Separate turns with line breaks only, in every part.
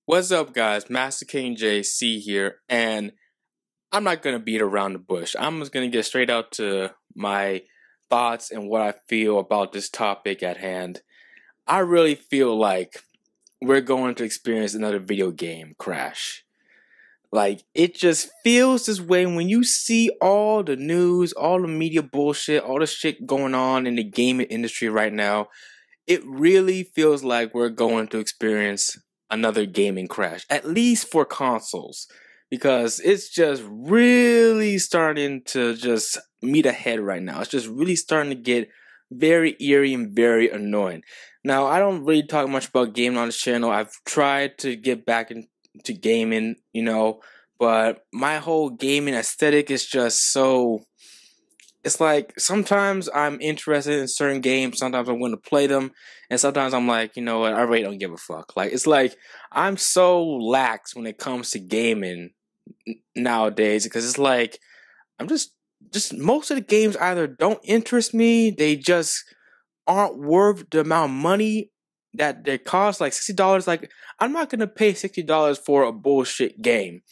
What's up, guys? MasterKingJC here, and I'm not gonna beat around the bush. I'm just gonna get straight out to my thoughts and what I feel about this topic at hand. I really feel like we're going to experience another video game crash. Like, it just feels this way when you see all the news, all the media bullshit, all the shit going on in the gaming industry right now. It really feels like we're going to experience another gaming crash, at least for consoles, because it's just really starting to just meet a head right now. It's just really starting to get very eerie and very annoying. Now, I don't really talk much about gaming on this channel. I've tried to get back into gaming, but my whole gaming aesthetic is just so... It's like, sometimes I'm interested in certain games, sometimes I'm going to play them, and sometimes I'm like, you know what, I really don't give a fuck. Like, it's like, I'm so lax when it comes to gaming nowadays, because it's like, I'm just most of the games either don't interest me, they just aren't worth the amount of money that they cost, like $60. Like, I'm not going to pay $60 for a bullshit game.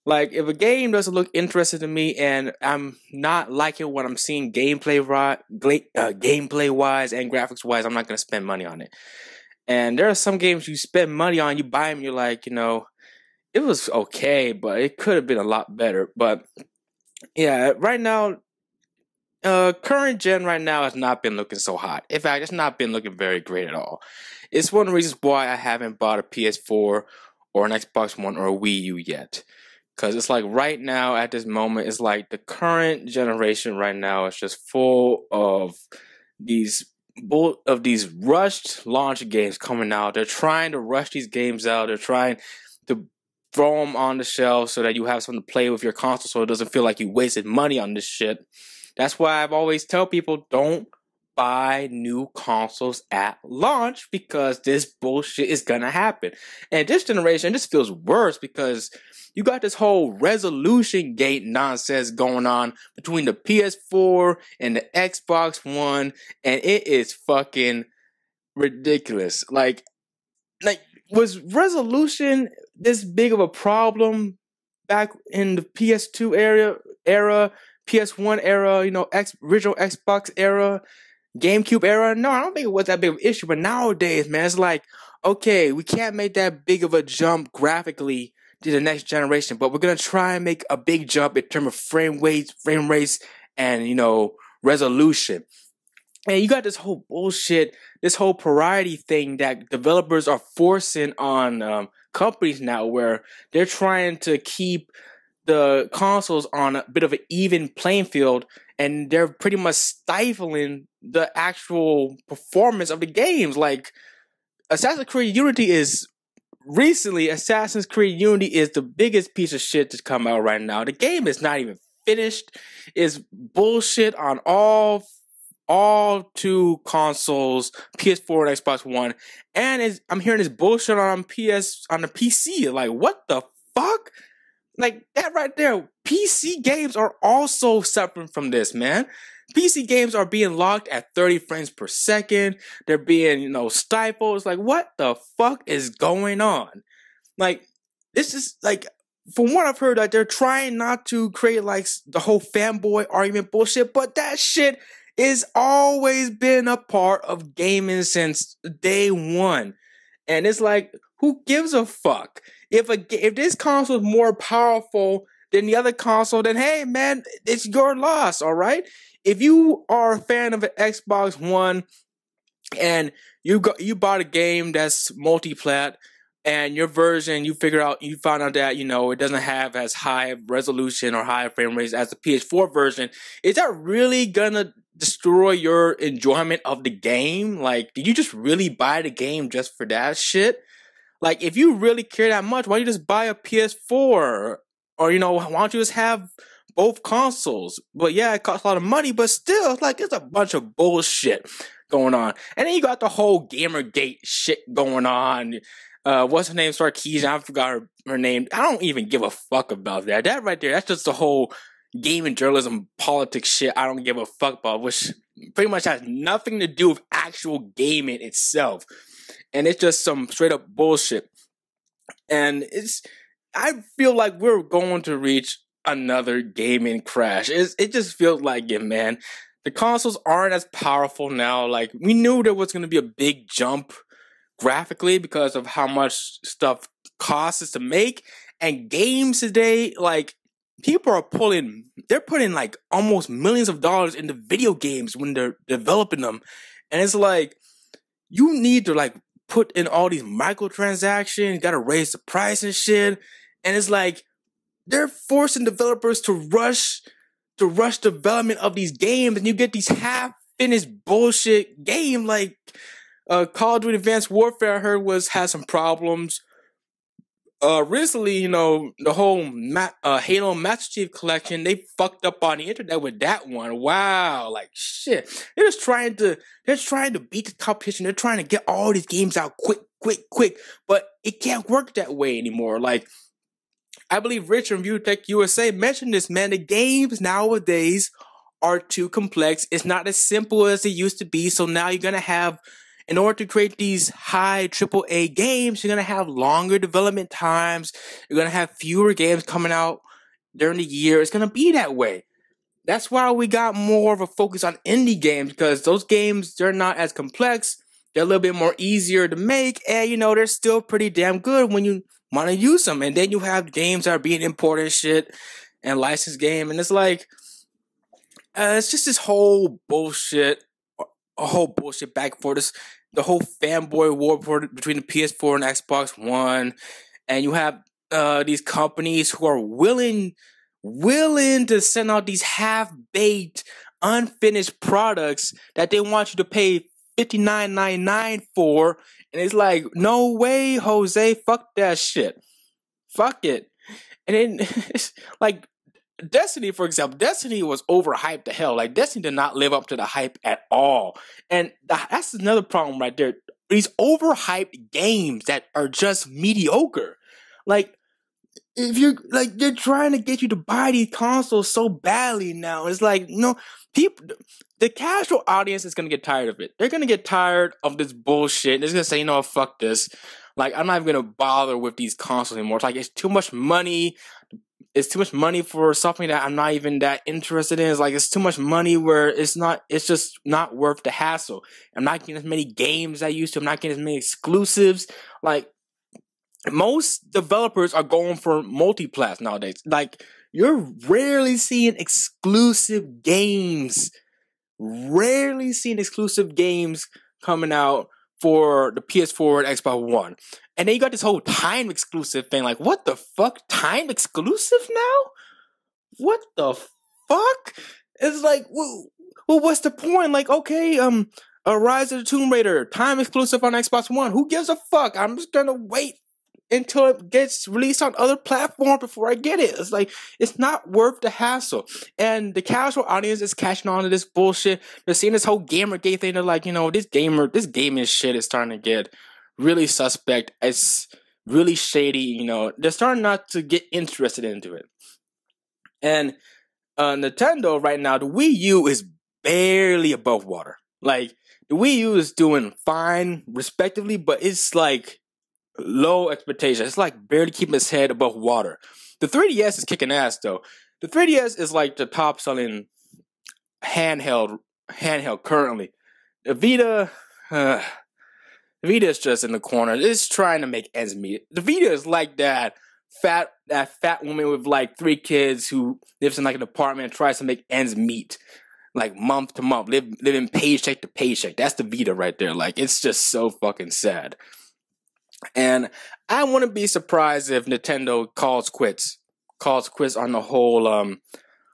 Like, if a game doesn't look interesting to me and I'm not liking what I'm seeing gameplay-wise and graphics-wise, I'm not going to spend money on it. And there are some games you spend money on, you buy them, you're like, it was okay, but it could have been a lot better. But, yeah, right now, current gen right now has not been looking so hot. In fact, it's not been looking very great at all. It's one of the reasons why I haven't bought a PS4 or an Xbox One or a Wii U yet. Because it's like right now, at this moment, it's like the current generation right now is just full of these rushed launch games coming out. They're trying to rush these games out. They're trying to throw them on the shelf so that you have something to play with your console so it doesn't feel like you wasted money on this shit. That's why I've always tell people, don't buy new consoles at launch, because this bullshit is gonna happen. And this generation, this feels worse because you got this whole resolution gate nonsense going on between the PS4 and the Xbox One, and it is fucking ridiculous. Like, was resolution this big of a problem back in the PS2 era, PS1 era, original Xbox era, GameCube era? No, I don't think it was that big of an issue. But nowadays, man, it's like, okay, we can't make that big of a jump graphically to the next generation, but we're gonna try and make a big jump in terms of frame rates, and resolution. And you got this whole bullshit, this whole priority thing that developers are forcing on companies now, where they're trying to keep the consoles on a bit of an even playing field, and they're pretty much stifling the actual performance of the games. Like, Assassin's Creed Unity is the biggest piece of shit to come out right now. The game is not even finished. It's bullshit on all two consoles, PS4 and Xbox One, and I'm hearing this bullshit on the PC. Like, what the fuck? Like, that right there, PC games are also suffering from this, man. PC games are being locked at 30 frames per second. They're being, stifled. It's like, what the fuck is going on? Like, this is like, from what I've heard, like, they're trying not to create like the whole fanboy argument bullshit, but that shit is always been a part of gaming since day one. And it's like, who gives a fuck? If this console is more powerful than the other console, then hey, man, it's your loss, all right? If you are a fan of an Xbox One and you bought a game that's multi-plat, and your version, you found out that, it doesn't have as high resolution or high frame rates as the PS4 version, is that really gonna destroy your enjoyment of the game? Like, did you just really buy the game just for that shit? Like, if you really care that much, why don't you just buy a PS4? Or, why don't you just have both consoles? But yeah, it costs a lot of money, but still, it's like, it's a bunch of bullshit going on. And then you got the whole Gamergate shit going on. What's her name? Sarkeesian. I forgot her name. I don't even give a fuck about that. That right there, that's just the whole gaming journalism politics shit I don't give a fuck about, which pretty much has nothing to do with actual gaming itself. And it's just some straight up bullshit. And I feel like we're going to reach another gaming crash. It just feels like it, man. The consoles aren't as powerful now. Like, we knew there was going to be a big jump graphically because of how much stuff costs to make. And games today, like, people are they're putting like almost millions of dollars into video games when they're developing them. And it's like, you need to like put in all these microtransactions, gotta raise the price and shit. And it's like, they're forcing developers to rush development of these games, and you get these half-finished bullshit game like Call of Duty Advanced Warfare. I heard has some problems. Recently, the whole Halo Master Chief Collection, they fucked up on the internet with that one. Wow, like shit. They're trying to beat the competition. They're trying to get all these games out quick, but it can't work that way anymore. Like, I believe Rich from ViewTech USA mentioned this, man. The games nowadays are too complex. It's not as simple as it used to be. So now you're gonna have, in order to create these high AAA games, you're going to have longer development times. You're going to have fewer games coming out during the year. It's going to be that way. That's why we got more of a focus on indie games, because those games, they're not as complex. They're a little bit more easier to make. And, they're still pretty damn good when you want to use them. And then you have games that are being imported and shit and licensed game. And it's like, it's just this whole bullshit. A whole bullshit back and forth. The whole fanboy war between the PS4 and Xbox One, and you have these companies who are willing to send out these half-baked, unfinished products that they want you to pay $59.99 for, and it's like, no way, Jose, fuck that shit, fuck it. And then it's like, Destiny, for example, Destiny was overhyped to hell. Like, Destiny did not live up to the hype at all. And that's another problem right there. These overhyped games that are just mediocre. Like, if they're trying to get you to buy these consoles so badly now. It's like, the casual audience is going to get tired of it. They're going to get tired of this bullshit. They're going to say, fuck this. Like, I'm not even going to bother with these consoles anymore. It's like, it's too much money. It's too much money for something that I'm not even that interested in. It's like, it's too much money where it's just not worth the hassle. I'm not getting as many games as I used to. I'm not getting as many exclusives. Like, most developers are going for multi-plat nowadays. Like, you're rarely seeing exclusive games. Rarely seeing exclusive games coming out for the PS4 and Xbox One. And then you got this whole time exclusive thing. Like, what the fuck? Time exclusive now? What the fuck? It's like, well, what's the point? Like, okay, Rise of the Tomb Raider, time exclusive on Xbox One. Who gives a fuck? I'm just gonna wait until it gets released on other platforms before I get it. It's like, it's not worth the hassle. And the casual audience is catching on to this bullshit. They're seeing this whole Gamergate thing. They're like, this gaming shit is starting to get really suspect. It's really shady. They're starting not to get interested into it. And Nintendo right now, the Wii U is barely above water. Like, the Wii U is doing fine, respectively, but it's like low expectations. It's like barely keeping its head above water. The 3DS is kicking ass though. The 3DS is like the top selling handheld currently. The Vita is just in the corner. It's trying to make ends meet. The Vita is like that fat woman with like 3 kids who lives in like an apartment and tries to make ends meet, like month to month, living paycheck to paycheck. That's the Vita right there. Like, it's just so fucking sad. And I wouldn't be surprised if Nintendo calls quits on the whole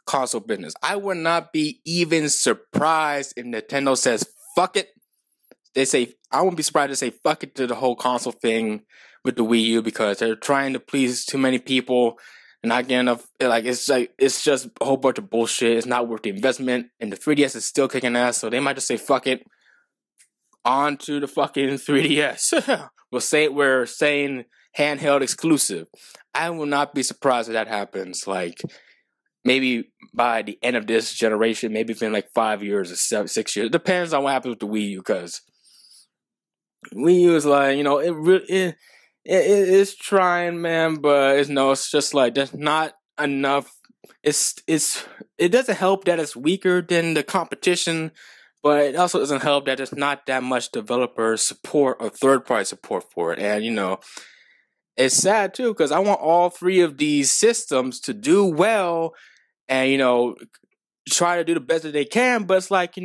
console business. I would not be even surprised if Nintendo says fuck it. I wouldn't be surprised to say fuck it to the whole console thing with the Wii U, because they're trying to please too many people and not getting enough. It's just a whole bunch of bullshit. It's not worth the investment, and the 3DS is still kicking ass, so they might just say fuck it on to the fucking 3DS. We're saying handheld exclusive. I will not be surprised if that happens. Like, maybe by the end of this generation, maybe within like 5 years or 6 years. It depends on what happens with the Wii U, because Wii U is like, it's trying, man, but it's just like there's not enough. It doesn't help that it's weaker than the competition, but it also doesn't help that there's not that much developer support or third party support for it. And it's sad too because I want all three of these systems to do well and try to do the best that they can, but it's like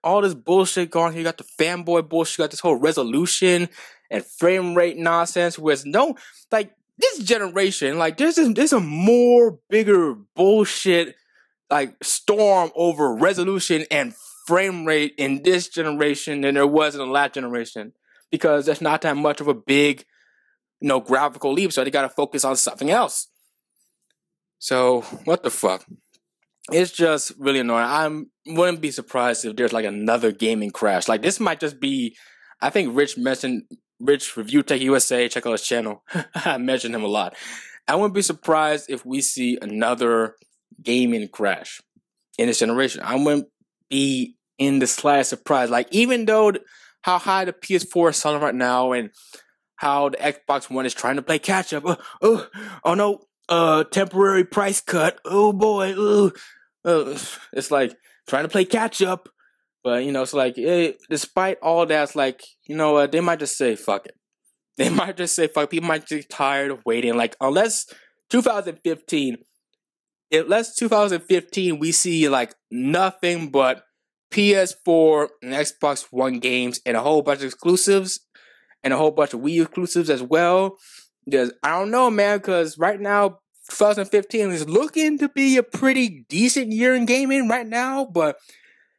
all this bullshit going on. You got the fanboy bullshit, you got this whole resolution and frame rate nonsense, where it's this generation, there's a more bigger bullshit storm over resolution and frame rate in this generation than there was in the last generation, because there's not that much of a big graphical leap, so they gotta focus on something else. So what the fuck? It's just really annoying. I wouldn't be surprised if there's another gaming crash. This might just be, I think Rich Review Tech USA, check out his channel. I mentioned him a lot. I wouldn't be surprised if we see another gaming crash in this generation. I wouldn't be in the slightest surprise. Even though how high the PS4 is selling right now and how the Xbox One is trying to play catch up. Oh no. Temporary price cut. Oh boy. It's trying to play catch up. But, despite all that, it's they might just say, fuck it. They might just say, fuck. People might get tired of waiting. Unless 2015 we see, nothing but PS4 and Xbox One games and a whole bunch of exclusives and a whole bunch of Wii exclusives as well. I don't know, man, because right now, 2015 is looking to be a pretty decent year in gaming right now, but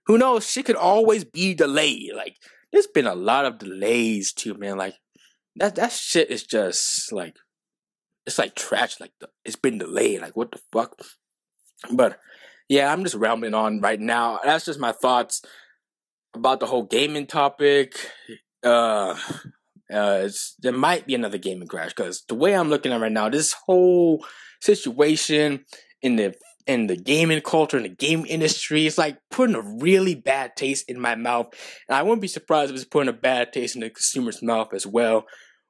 who knows? Shit could always be delayed. There's been a lot of delays too, man. That shit is just it's trash. It's been delayed. What the fuck? But yeah, I'm just rambling on right now. That's just my thoughts about the whole gaming topic. There might be another gaming crash, because the way I'm looking at it right now, this whole situation in the gaming culture, in the game industry, it's putting a really bad taste in my mouth. And I wouldn't be surprised if it's putting a bad taste in the consumer's mouth as well,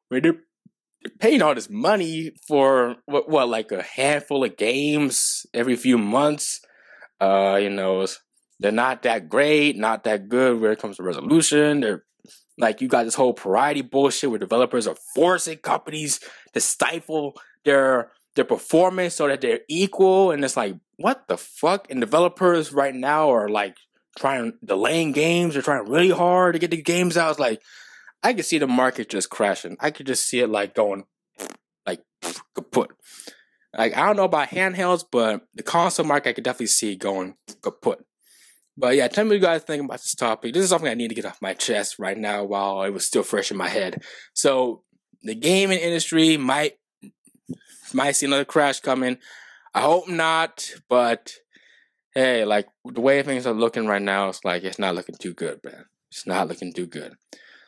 where they're paying all this money for a handful of games every few months. They're not that great, not that good when it comes to resolution. They're you got this whole variety bullshit where developers are forcing companies to stifle their performance so that they're equal, and it's what the fuck? And developers right now are delaying games. They're trying really hard to get the games out. It's I could see the market just crashing. I could just see it going kaput. I don't know about handhelds, but the console market I could definitely see going kaput. But yeah, tell me what you guys think about this topic. This is something I need to get off my chest right now while it was still fresh in my head. So the gaming industry might see another crash coming. I hope not, but hey, the way things are looking right now, it's not looking too good, man. It's not looking too good.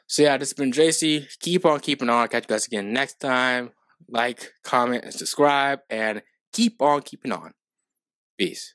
So yeah, this has been JC. Keep on keeping on. I'll catch you guys again next time. Comment, and subscribe, and keep on keeping on. Peace.